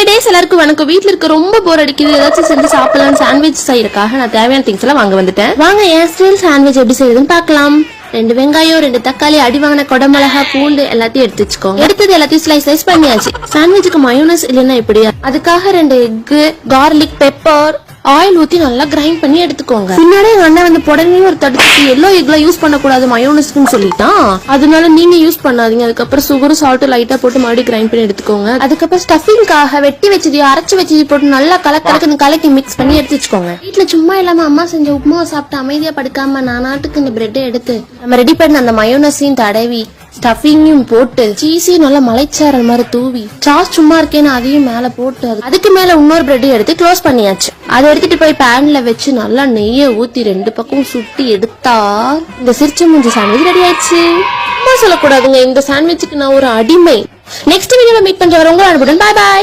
Days எல்லாருக்கும் வணக்கம். வீட்டுல இருக்க ரொம்ப போர் அடிக்குது, ஏதாச்சும் செஞ்சு சாப்பிடலாம். சாண்ட்விச் செய்யறதுக்காக நான் தேவையான திங்ஸ் எல்லாம் வாங்க வந்துட்டேன். வாங்க என் ஸ்டைல் சாண்ட்விச் எப்படி செய்யுதுன்னு பாக்கலாம். 2 வெங்காயம், 2 தக்காளி, அடி வாங்கின கொடமிளகா, பூண்டு எல்லாத்தையும் எடுத்து வச்சுக்கோங்க. எடுத்தது எல்லாத்தையும் ஸ்லைஸ் பண்ணியாச்சு. சாண்ட்விச்சுக்கு மயோனஸ் இல்லைன்னா எப்படியா, அதுக்காக 2 எக், கார்லிக், பெப்பர், ஆயில் ஊத்தி நல்லா கிரைண்ட் பண்ணி எடுத்துக்கோங்க. பின்னாடி எங்க அண்ணன் வந்து புடனே ஒரு தடுத்து எல்லோ எக்ல யூஸ் பண்ணக்கூடாது மயோனஸ்க்குன்னு சொல்லிட்டான். அதனால நீங்க யூஸ் பண்ணாதீங்க. அதுக்கப்புறம் சுகரும் சால்ட் லைட்டா போட்டு மறுபடியும் கிரைண்ட் பண்ணி எடுத்துக்கோங்க. அதுக்கப்புறம் ஸ்டஃபிங்காக வெட்டி வச்சதையும் அரைச்சு வச்சதையும் போட்டு நல்லா கலக்கி மிக்ஸ் பண்ணி எடுத்து வச்சுக்கோங்க. வீட்டுல சும்மா இல்லாம அம்மா செஞ்ச உப்புமாவை சாப்பிட்டு அமைதியா படுக்காம நாட்டுக்கு இந்த பிரெட்டை எடுத்து நம்ம ரெடி பண்ண அந்த மயோனஸையும் தடவி ஸ்டஃபிங்கும் போட்டு சீஸையும் நல்லா மலைச்சாரல் மாதிரி தூவி சாஸ் சும்மா இருக்கேன்னு அதையும் மேல போட்டு அதுக்கு மேல இன்னொரு பிரெட்டையும் எடுத்து க்ளோஸ் பண்ணியாச்சு. அதை எடுத்துட்டு போய் பேன்ல வச்சு நல்லா நெய்யை ஊத்தி 2 பக்கம் சுட்டி எடுத்தா இந்த சிரிச்ச மூஞ்சி சாண்ட்விச் ரெடி ஆயிடுச்சு. சொல்லக்கூடாதுங்க, இந்த சாண்ட்விச்சுக்கு நான் ஒரு அடிமை. நெக்ஸ்ட் வீடியோல மீட் பண்ற உங்க அனுப்புடன். பாய் பாய்.